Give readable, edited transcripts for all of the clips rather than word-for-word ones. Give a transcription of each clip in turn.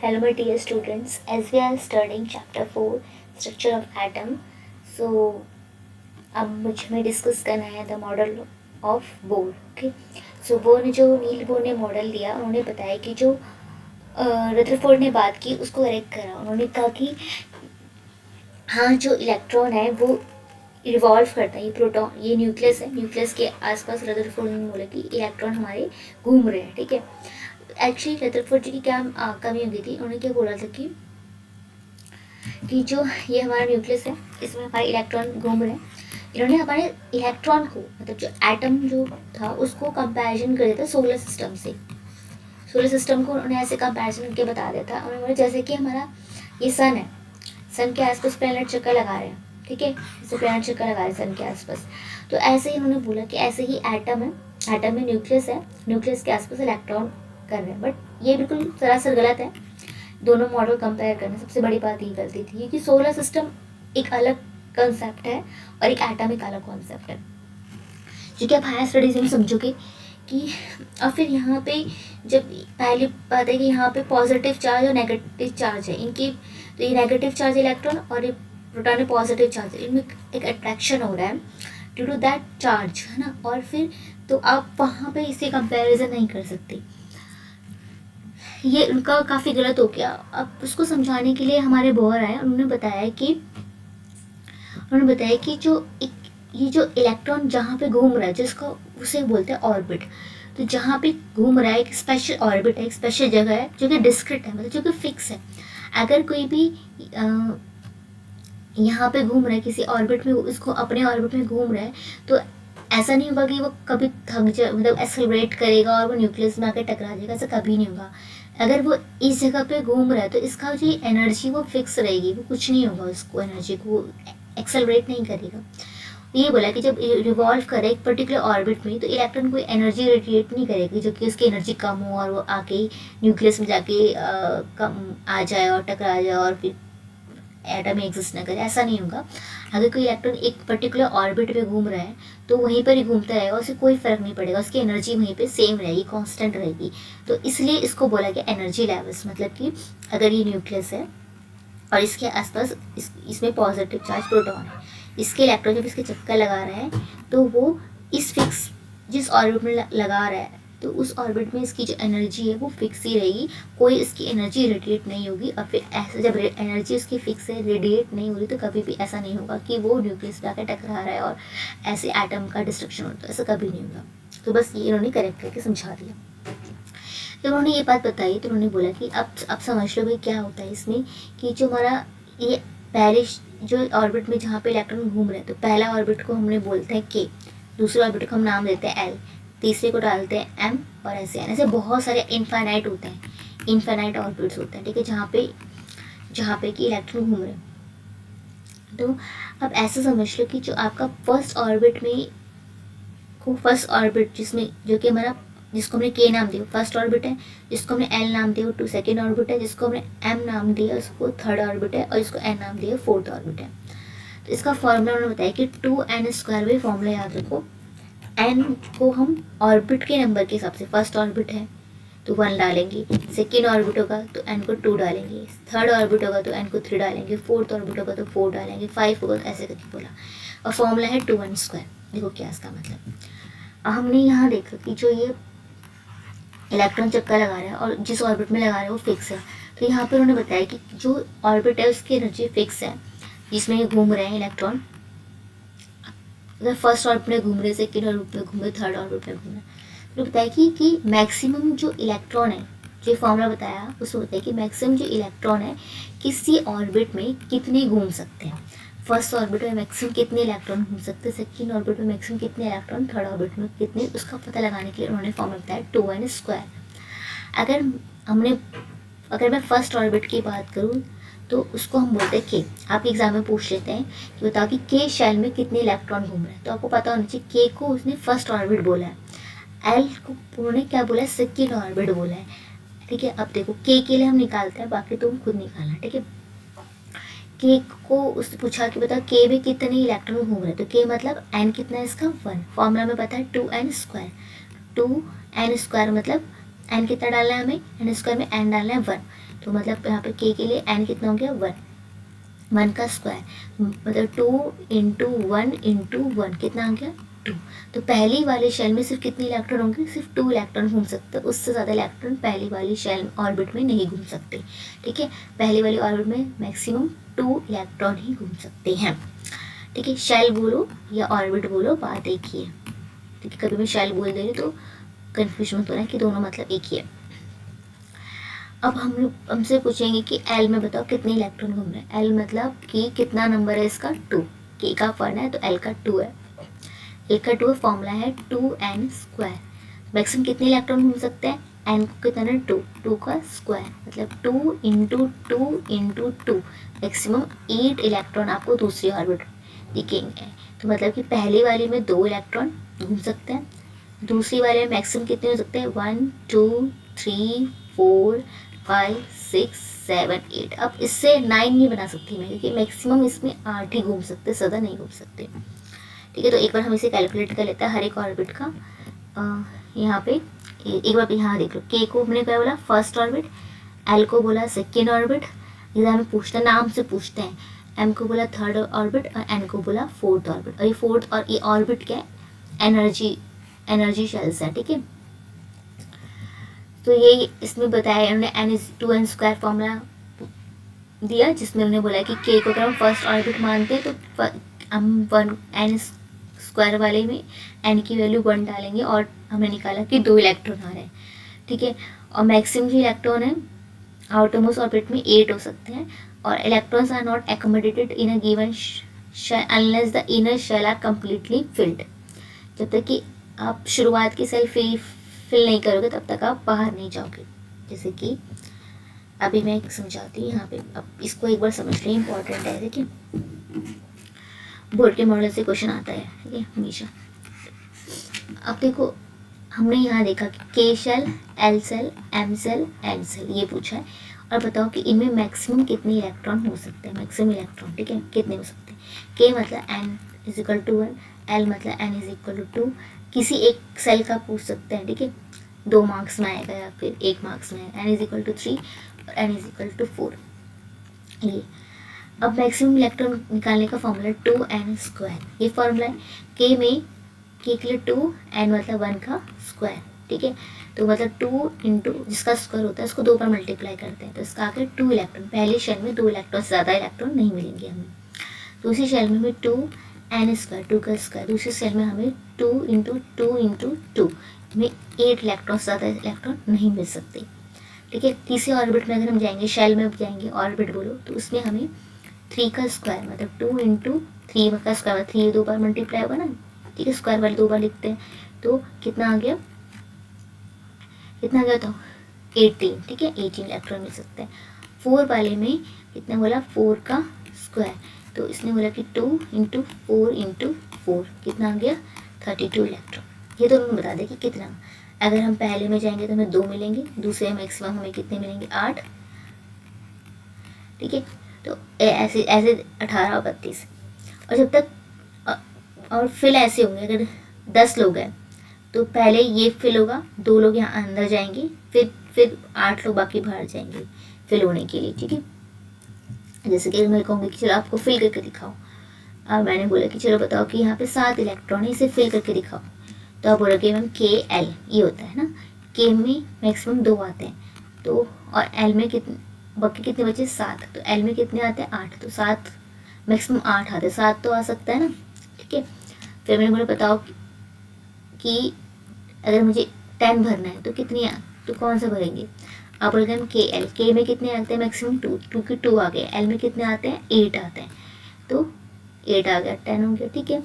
Hello, my dear students. As we are studying chapter 4, structure of atom, so अब मुझे discuss करना है the model of bore. Okay, so bore ने जो Niels Bohr ने model दिया, उन्होंने बताया कि जो रदरफोर्ड ने बात की उसको करेक्ट करा. उन्होंने कहा कि हाँ, जो इलेक्ट्रॉन है वो रिवॉल्व करता है, ये प्रोटॉन, ये न्यूक्लियस है, न्यूक्लियस के आसपास रदरफोर्ड ने बोला कि इलेक्ट्रॉन हमारे घूम रहे हैं. ठीक है, एक्चुअली रदरफोर्ड जी की क्या कमी हो गई थी, उन्होंने क्या बोला था कि जो ये हमारा न्यूक्लियस है, इसमें हमारे इलेक्ट्रॉन घूम रहे हैं. इन्होंने हमारे इलेक्ट्रॉन को, मतलब जो एटम जो था उसको कंपैरिजन कर दिया था सोलर सिस्टम से. सोलर सिस्टम को उन्होंने ऐसे कंपैरिजन करके बता दिया था. उन्होंने बोला जैसे कि हमारा ये सन है, सन के आसपास प्लैनेट चक्कर लगा रहे हैं. ठीक है, जैसे प्लैनेट चक्कर लगा रहे हैं सन के आसपास, तो ऐसे ही उन्होंने बोला कि ऐसे ही एटम है, एटम में न्यूक्लियस है, न्यूक्लियस के आसपास इलेक्ट्रॉन कर रहे हैं. बट ये बिल्कुल सरासर गलत है. दोनों मॉडल कंपेयर करना, सबसे बड़ी बात ये गलती थी क्योंकि सोलर सिस्टम एक अलग कंसेप्ट है और एक एटम एक अलग कॉन्सेप्ट है, जो कि आप हायर स्टडीज में समझोगे कि. और फिर यहाँ पे जब पहली बात है कि यहाँ पे पॉजिटिव चार्ज और नेगेटिव चार्ज है इनकी, तो ये नेगेटिव चार्ज इलेक्ट्रॉन और ये प्रोटॉन में पॉजिटिव चार्ज है, इनमें एक अट्रैक्शन हो रहा है ड्यू टू दैट चार्ज, है ना. और फिर तो आप वहाँ पे इसे कंपेरिजन नहीं कर सकते. ये उनका काफ़ी गलत हो गया. अब उसको समझाने के लिए हमारे बोर आए, उन्होंने बताया कि जो एक ये जो इलेक्ट्रॉन जहाँ पे घूम रहा है, जिसको उसे बोलते हैं ऑर्बिट, तो जहाँ पे घूम रहा है एक स्पेशल ऑर्बिट है, एक स्पेशल जगह है जो कि डिस्क्रिट है, मतलब जो कि फिक्स है. अगर कोई भी यहाँ पे घूम रहा है किसी ऑर्बिट में, उसको अपने ऑर्बिट में घूम रहा है, तो ऐसा नहीं होगा कि वो कभी थक जाए, मतलब एक्सेलरेट करेगा और वो न्यूक्लियस में आकर टकरा जाएगा, ऐसा कभी नहीं होगा. अगर वो इस जगह पे घूम रहा है तो इसका जो एनर्जी वो फिक्स रहेगी, वो कुछ नहीं होगा, उसको एनर्जी को एक्सेलरेट नहीं करेगा. ये बोला कि जब रिवॉल्व करे एक पर्टिकुलर ऑर्बिट में, तो इलेक्ट्रॉन कोई एनर्जी रेडिएट नहीं करेगी जो कि उसकी एनर्जी कम हो और वो आके न्यूक्लियस में जाके कम आ जाए और टकरा जाए और फिर एटम में एग्जिस्ट ना करे, ऐसा नहीं होगा. अगर कोई इलेक्ट्रॉन एक पर्टिकुलर ऑर्बिट पे घूम रहा है तो वहीं पर ही घूमता रहेगा, उससे कोई फर्क नहीं पड़ेगा, उसकी एनर्जी वहीं पे सेम रहेगी, कांस्टेंट रहेगी. तो इसलिए इसको बोला गया एनर्जी लेवल्स. मतलब कि अगर ये न्यूक्लियस है और इसके आसपास इसमें पॉजिटिव चार्ज प्रोटॉन है, इसके इलेक्ट्रॉन जब इसके चक्कर लगा रहा है तो वो इस फिक्स जिस ऑर्बिट में लगा रहा है, तो उस ऑर्बिट में इसकी जो एनर्जी है वो फिक्स ही रहेगी, कोई इसकी एनर्जी रेडिएट नहीं होगी. और फिर ऐसे जब एनर्जी उसकी फिक्स है, रेडिएट नहीं हो रही, तो कभी भी ऐसा नहीं होगा कि वो न्यूक्लियस जाकर टकरा रहा है और ऐसे एटम का डिस्ट्रक्शन होता है, ऐसा कभी नहीं होगा. तो बस ये इन्होंने करेक्ट करके समझा दिया. जब उन्होंने ये बात बताई तो उन्होंने बोला कि अब समझ लो भाई क्या होता है इसमें, कि जो हमारा ये पहले जो ऑर्बिट में जहाँ पे इलेक्ट्रॉन घूम रहे हैं, तो पहला ऑर्बिट को हमने बोलते हैं के, दूसरे ऑर्बिट को हम नाम देते हैं एल, तीसरे को डालते हैं एम, और ऐसे बहुत सारे इनफाइनाइट होते हैं, इनफाइनाइट ऑर्बिट्स होते हैं. ठीक है, जहाँ पे कि इलेक्ट्रॉन घूम रहे हैं. तो अब ऐसा समझ लो कि जो आपका फर्स्ट ऑर्बिट जिसमें जो कि हमारा, जिसको हमने के नाम दिया फर्स्ट ऑर्बिट है, जिसको हमने एल नाम दिया टू सेकेंड ऑर्बिट है, जिसको हमने एम नाम दिया उसको थर्ड ऑर्बिट है, और जिसको एन नाम दिया फोर्थ ऑर्बिट है. तो इसका फॉर्मूला उन्होंने बताया कि 2n² भी फॉर्मूला याद रखो. एन को हम ऑर्बिट के नंबर के हिसाब से, फर्स्ट ऑर्बिट है तो 1 डालेंगे, सेकेंड ऑर्बिट होगा तो एन को 2 डालेंगे, थर्ड ऑर्बिट होगा तो एन को 3 डालेंगे, फोर्थ ऑर्बिट होगा तो 4 डालेंगे, 5 होगा तो ऐसे करके बोला. और फॉर्मूला है 2n². देखो क्या इसका मतलब. हमने यहाँ देखा कि जो ये इलेक्ट्रॉन चक्कर लगा रहा है और जिस ऑर्बिट में लगा रहा है वो फिक्स है. तो यहाँ पर उन्होंने बताया कि जो ऑर्बिट है उसकी एनर्जी फिक्स है, जिसमें ये घूम रहे हैं इलेक्ट्रॉन. अगर फर्स्ट ऑर्बिट में घूम रहे, सेकेंड ऑर्बिट में घूम रहे, थर्ड ऑर्बिट में घूम रहे, तो बताया कि मैक्सिमम जो इलेक्ट्रॉन है, जो फॉर्मूला बताया उसमें बताया कि मैक्सिमम जो इलेक्ट्रॉन है किसी ऑर्बिट में कितने घूम सकते हैं. फर्स्ट ऑर्बिट में मैक्सिमम कितने इलेक्ट्रॉन घूम सकते हैं, सेकेंड ऑर्बिट में मैक्सिमम कितने इलेक्ट्रॉन, थर्ड ऑर्बिट में कितने, उसका पता लगाने के लिए उन्होंने फॉर्मूला बताया 2n². अगर मैं फर्स्ट ऑर्बिट की बात करूँ तो उसको हम बोलते हैं के. आपके एग्जाम में पूछ लेते हैं कि बताओ कि के शेल में कितने इलेक्ट्रॉन घूम रहे हैं, तो आपको पता होना चाहिए के को उसने फर्स्ट ऑर्बिट बोला है, एल को उन्होंने क्या बोला है, सेकेंड ऑर्बिट बोला है. ठीक है, अब देखो के लिए हम निकालते हैं, बाकी तुम खुद निकालना. ठीक है, के को उससे पूछा कि बताओ के में कितने इलेक्ट्रॉन घूम रहे हैं, तो के मतलब एन कितना है इसका 1. फॉर्मूला में पता है 2n². 2n² मतलब एन कितना डालना है हमें, एन स्क्वायर में एन डालना है 1, तो मतलब यहाँ पे के लिए एन कितना हो गया 1, 1 का स्क्वायर मतलब 2 इंटू 1 इंटू 1 कितना आ गया 2। तो पहली वाली शेल में सिर्फ कितने इलेक्ट्रॉन होंगे, सिर्फ 2 इलेक्ट्रॉन घूम सकते हैं, उससे ज़्यादा इलेक्ट्रॉन पहली वाली शेल ऑर्बिट में नहीं घूम सकते। ठीक है, पहली वाली ऑर्बिट में मैक्सिमम 2 इलेक्ट्रॉन ही घूम सकते हैं। ठीक है, शेल बोलो या ऑर्बिट बोलो बात एक ही है। ठीक है, कभी भी शेल बोल दे रही तो कन्फ्यूजन मत होना है कि दोनों मतलब एक ही है। अब हम लोग हमसे पूछेंगे कि एल में बताओ कितने इलेक्ट्रॉन घूम रहे हैं। एल मतलब कि कितना नंबर है इसका 2, के का फर्न है तो एल का 2 है, एल का 2 फॉर्मूला है 2n स्क्वायर। मैक्सिमम कितने इलेक्ट्रॉन घूम सकते हैं, एन को कितना है 2, 2 का स्क्वायर मतलब 2 इंटू 2 इंटू 2 मैक्सिमम 8 इलेक्ट्रॉन आपको दूसरी ऑर्बिट दिखेंगे। तो मतलब कि पहली वाली में 2 इलेक्ट्रॉन घूम सकते हैं, दूसरी वाले में मैक्सिमम कितने हो सकते हैं 1 2 3 4 5 6 7 8। अब इससे 9 नहीं बना सकती मैं, क्योंकि मैक्सिमम इसमें 8 ही घूम सकते, ज़्यादा नहीं घूम सकते। ठीक है, तो एक बार हम इसे कैलकुलेट कर लेते हैं हर एक ऑर्बिट का। यहाँ पे एक बार यहाँ देख लो, के को हमने क्या बोला फर्स्ट ऑर्बिट, एल को बोला सेकेंड ऑर्बिट, इधर हमें पूछते हैं नाम से पूछते हैं, एम को बोला थर्ड ऑर्बिट और एन को बोला फोर्थ ऑर्बिट। और ये फोर्थ और ये ऑर्बिट क्या है, एनर्जी शेल्स है। ठीक है, तो ये इसमें बताया इन्होंने N is 2n square formula दिया, जिसमें उन्होंने बोला कि के को अगर हम फर्स्ट ऑर्बिट मानते हैं तो हम 1 एन स्क्वायर वाले में एन की वैल्यू 1 डालेंगे और हमने निकाला कि 2 इलेक्ट्रॉन आ रहे हैं। ठीक है, और मैक्सिमम जो इलेक्ट्रॉन है आउटरमोस्ट ऑर्बिट में 8 हो सकते हैं, और electrons are not accommodated in a given unless the inner shell are completely filled. जब तक कि आप शुरुआत की सेल फिल नहीं करोगे तब तक आप बाहर नहीं जाओगे। जैसे कि अभी मैं समझाती हूँ यहाँ पे, अब इसको एक बार समझ लें, इंपॉर्टेंट है। ठीक है, बोर्ड के मॉडल से क्वेश्चन आता है, ठीक है हमेशा। अब देखो हमने यहाँ देखा कि K shell, L shell, M shell, N shell ये पूछा है, और बताओ कि इनमें मैक्सिमम कितने इलेक्ट्रॉन हो सकते हैं, मैक्सिमम इलेक्ट्रॉन। ठीक है, कितने हो सकते हैं, के मतलब N is equal to 1, L मतलब एन इज इक्वल टू 2, किसी एक सेल का पूछ सकते हैं। ठीक है, 2 मार्क्स में आएगा या फिर 1 मार्क्स में आएगा, एन इज इक्वल टू 3 और एन इज इक्वल टू 4। ये अब मैक्सिमम इलेक्ट्रॉन निकालने का फॉर्मूला 2n स्क्वायर, ये फॉर्मूला है। के में के के लिए 2, एन मतलब 1 का स्क्वायर। ठीक है, तो मतलब 2 इंटू जिसका स्क्वायर होता है उसको 2 पर मल्टीप्लाई करते हैं, तो इसका आगे 2 इलेक्ट्रॉन, पहले शेल में 2 इलेक्ट्रॉन से ज़्यादा इलेक्ट्रॉन नहीं मिलेंगे हमें। दूसरी शेल में 2 एन स्क्वायर, 2 का स्क्वायर, दूसरी सेल में हमें 2 इंटू 2 इंटू 2 में 8 इलेक्ट्रॉन से ज़्यादा इलेक्ट्रॉन नहीं मिल सकते। ठीक है, तीसरे ऑर्बिट में अगर हम जाएंगे, शेल में जाएंगे ऑर्बिट बोलो, तो उसमें हमें 3 का स्क्वायर मतलब 2 इंटू 3 का स्क्वायर, 3 2 बार मल्टीप्लाई होगा ना। ठीक है, स्क्वायर वाले 2 बार लिखते हैं, तो कितना आ गया, कितना आ गया तो 18। ठीक है, 18 इलेक्ट्रॉन मिल सकते हैं। 4 वाले में कितना बोला 4 का स्क्वायर, तो इसने बोला कि 2 इंटू 4 इंटू 4 कितना आ गया 32 इलेक्ट्रॉन। ये तो हमें बता दें कि कितना, अगर हम पहले में जाएंगे तो हमें 2 मिलेंगे, दूसरे में मैक्सिमम हमें कितने मिलेंगे 8। ठीक है, तो ऐसे ऐसे 18 और 32, और जब तक और फिल ऐसे होंगे, अगर 10 लोग हैं तो पहले ये फिल होगा, 2 लोग यहाँ अंदर जाएंगे, फिर 8 लोग बाकी बाहर जाएंगे फिल होने के लिए। ठीक है, जैसे कि मैं कहूँगी कि चलो आपको फिल करके दिखाओ, और मैंने बोला कि चलो बताओ कि यहाँ पे 7 इलेक्ट्रॉन है, इसे फिल करके दिखाओ, तो आप बोलोगे मैम के एल ये होता है ना, के में मैक्सिमम 2 आते हैं, तो और एल में कितने बाकी कितने बचे 7, तो एल में कितने आते हैं 8, तो 7 मैक्सिमम 8 आते हैं, 7 तो आ सकता है ना। ठीक है, फिर मैंने बोला बताओ कि अगर मुझे 10 भरना है तो कितनी तो कौन सा भरेंगे, आप बोलेंगे हम के एल, के में कितने आते हैं मैक्सिमम 2, क्योंकि 2 आ गए, एल में कितने आते हैं 8 आते हैं, तो 8 आ गया 10 हो गया। ठीक है,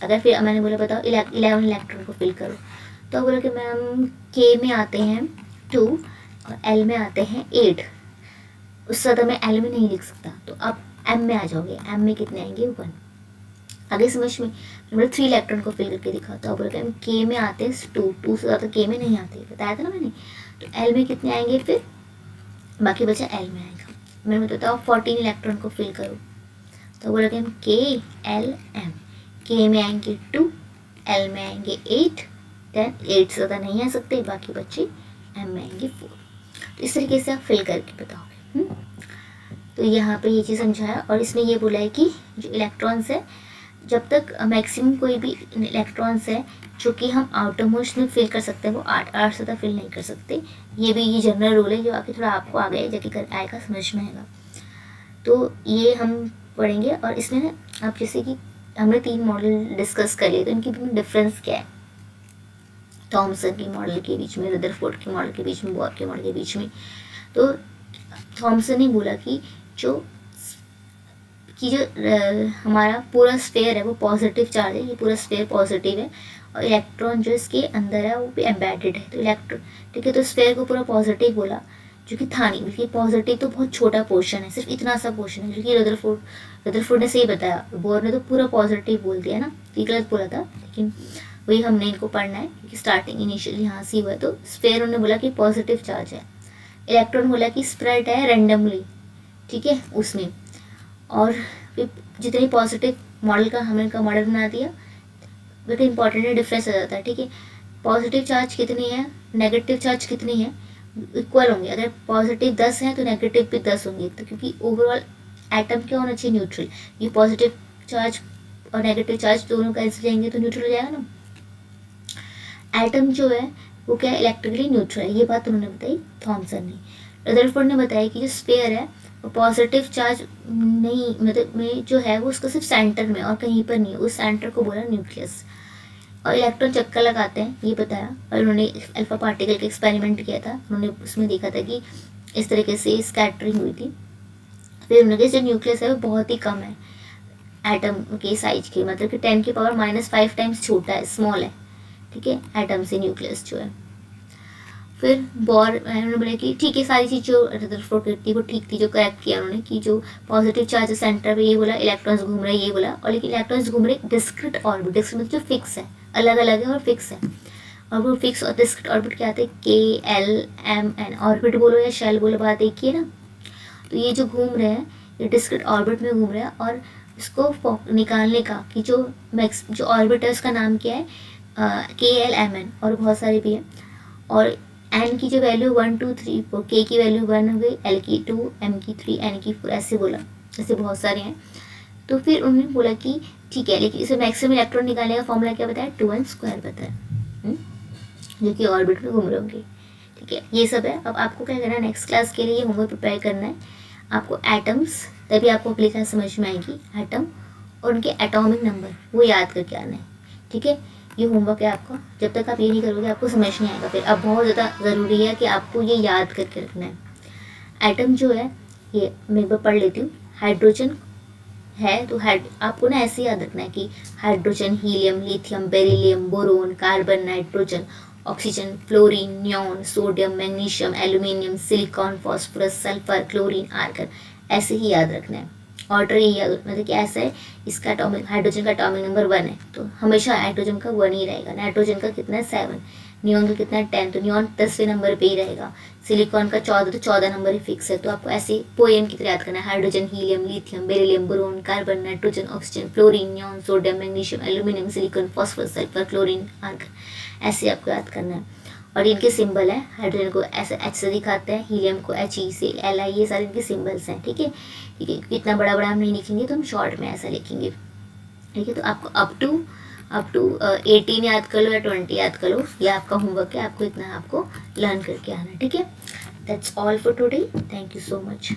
अगर फिर मैंने बोला बताओ 11 इलेक्ट्रॉन को फिल करो, तो बोला कि मैम के में आते हैं 2 और एल में आते हैं 8, उससे ज़्यादा मैं एल में नहीं लिख सकता, तो आप एम में आ जाओगे, एम में कितने आएंगे 1। आगे समझ में, नंबर 3 इलेक्ट्रॉन को फिल करके दिखाता हूँ, बोलते हैं के में आते हैं 2 से ज़्यादा के में नहीं आते, बताया था ना मैंने। तो एल में कितने आएंगे, फिर बाकी बचा एल में आएगा। मैं बताता हूँ 14 इलेक्ट्रॉन को फिल करो, तो बोला कि हम के एल एम, के में आएंगे 2, एल में आएंगे 8, देन 8 से ज़्यादा नहीं आ सकते, बाकी बच्चे M में आएंगे 4। तो इस तरीके से आप फिल करके बताओगे। तो यहाँ पे ये चीज़ समझाया, और इसमें ये बोला है कि जो इलेक्ट्रॉन्स है, जब तक मैक्सिमम कोई भी इलेक्ट्रॉन्स है जो कि हम आउटर मोस्ट में फिल कर सकते हैं, वो 8 से ज़्यादा फिल नहीं कर सकते। ये जनरल रूल है जो आके थोड़ा आपको आ गया, जाके कर आएगा, समझ में आएगा। तो ये हम पढ़ेंगे। और इसमें ना अब जैसे कि हमने 3 मॉडल डिस्कस कर लिए, तो इनके बीच में डिफरेंस क्या है, थॉमसन के मॉडल के बीच में, रदरफोर्ड के मॉडल के बीच में, बोर के मॉडल के बीच में। तो थॉमसन ने बोला कि जो हमारा पूरा स्फेयर है वो पॉजिटिव चार्ज है, ये पूरा स्फेयर पॉजिटिव है, और इलेक्ट्रॉन जो इसके अंदर है वो भी एम्बेडेड है। तो इलेक्ट्रॉन, ठीक है, तो स्फेयर को पूरा पॉजिटिव बोला, जो कि था नहीं, बल्कि पॉजिटिव तो बहुत छोटा पोर्शन है, सिर्फ इतना सा पोर्शन है, जो कि रदरफोर्ड ने सही बताया। बोर ने तो पूरा पॉजिटिव बोल दिया ना, तो गलत बोला था, लेकिन वही हमने इनको पढ़ना है क्योंकि स्टार्टिंग इनिशियली यहाँ से हुआ है। तो स्फेयर उन्होंने बोला कि पॉजिटिव चार्ज है, इलेक्ट्रॉन बोला कि स्प्रेड है रैंडमली, ठीक है, उसमें। और फिर जितनी पॉजिटिव मॉडल का हमने का मॉडल बना दिया, बट इंपॉर्टेंट डिफरेंस आ जाता है, ठीक है। पॉजिटिव चार्ज कितनी है, नेगेटिव चार्ज कितनी है, इक्वल होंगे। अगर पॉजिटिव 10 है तो नेगेटिव भी 10 होंगे, तो क्योंकि ओवरऑल एटम क्या होना चाहिए, न्यूट्रल। ये पॉजिटिव चार्ज और नेगेटिव चार्ज दोनों कैंसिल जाएंगे तो न्यूट्रल हो जाएगा ना। एटम जो है वो क्या है, इलेक्ट्रिकली न्यूट्रल है, ये बात उन्होंने बताई थॉमसन ने। रदरफोर्ड ने बताया कि जो स्फेयर है वो पॉजिटिव चार्ज नहीं, मतलब में जो है वो उसका सिर्फ सेंटर में और कहीं पर नहीं है, उस सेंटर को बोला न्यूक्लियस। और इलेक्ट्रॉन चक्कर लगाते हैं, ये बताया। और उन्होंने अल्फा पार्टिकल का एक्सपेरिमेंट किया था, उन्होंने उसमें देखा था कि इस तरीके से स्कैटरिंग हुई थी। फिर उन्होंने जो न्यूक्लियस है वो बहुत ही कम है एटम के साइज के, मतलब कि 10⁻⁵ टाइम्स छोटा है, स्मॉल है, ठीक है, एटम से न्यूक्लियस जो है। फिर बोर उन्होंने बोला कि ठीक है, सारी चीज़ जो रदरफोर्ड थी वो ठीक थी, जो करेक्ट किया उन्होंने कि जो पॉजिटिव चार्ज सेंटर पे, ये बोला इलेक्ट्रॉन्स घूम रहे हैं, ये बोला। और लेकिन इलेक्ट्रॉन्स घूम रहे डिस्क्रिट ऑर्बिट, डिस्क्रिट मतलब जो फिक्स है, अलग अलग है और फिक्स है। और वो फिक्स और डिस्क्रिट ऑर्बिट क्या आते हैं, KLMN ऑर्बिट बोलो या शेल बोलो, बात एक ही है ना। तो ये जो घूम रहे हैं ये डिस्क्रिट ऑर्बिट में घूम रहे हैं, और इसको निकालने का कि जो ऑर्बिट है उसका नाम क्या है, KLMN, और बहुत सारे भी है। और एन की जो वैल्यू 1 2 3 4, के की वैल्यू 1 हो गई, एल की 2, एम की 3, एन की 4, ऐसे बोला, ऐसे बहुत सारे हैं। तो फिर उन्होंने बोला कि ठीक है, लेकिन इसे मैक्सिमम इलेक्ट्रॉन निकालने का फॉर्मूला क्या बताया, 2n² बताया, जो कि ऑर्बिट में घूम रहे होंगे, ठीक है। ये सब है। अब आपको क्या करना है, नेक्स्ट क्लास के लिए होमवर्क प्रिपेयर करना है आपको एटम्स, तभी आपको अगली क्लास समझ में आएगी। एटम और उनके एटॉमिक नंबर वो याद करके आना है, ठीक है। ये होमवर्क है आपका, जब तक आप ये नहीं करोगे आपको समझ नहीं आएगा। फिर अब बहुत ज़्यादा ज़रूरी है कि आपको ये याद करके रखना है। एटम जो है ये मैं एक बार पढ़ लेती हूँ। हाइड्रोजन है तो आपको ना ऐसे याद रखना है कि hydrogen, helium, lithium, beryllium, boron, carbon, nitrogen, oxygen, fluorine, neon, sodium, magnesium, aluminium, silicon, phosphorus, sulphur, chlorine, argon, ऐसे ही याद रखना है। ऑर्डर यही याद रखना है कि ऐसा है, इसका एटॉमिक, हाइड्रोजन का एटॉमिक नंबर 1 है तो हमेशा हाइड्रोजन का 1 ही रहेगा। नाइट्रोजन का कितना है, 7। नियॉन का कितना है, 10, तो नियॉन 10वें नंबर पे ही रहेगा। सिलिकॉन का 14, तो 14 नंबर ही फिक्स है। तो आपको ऐसे पोएम की तरह याद करना है, hydrogen, helium, lithium, beryllium, boron, carbon, nitrogen, oxygen, fluorine, neon, sodium, magnesium, aluminium, silicon, phosphorus, sulphur, chlorine, argon, ऐसे आपको याद करना है। और इनके सिंबल है, हाइड्रोजन को ऐसे H से दिखाते हैं, हीलियम को HE से, Li, ये सारे इनके सिंबल्स हैं, ठीक है। ठीक है, इतना बड़ा बड़ा हम नहीं लिखेंगे तो हम शॉर्ट में ऐसा लिखेंगे, ठीक है। तो आपको अप टू 18 याद कर लो या 20 याद कर लो, ये आपका होमवर्क है, आपको इतना आपको लर्न करके आना है, ठीक है। That's all for today, thank you so much.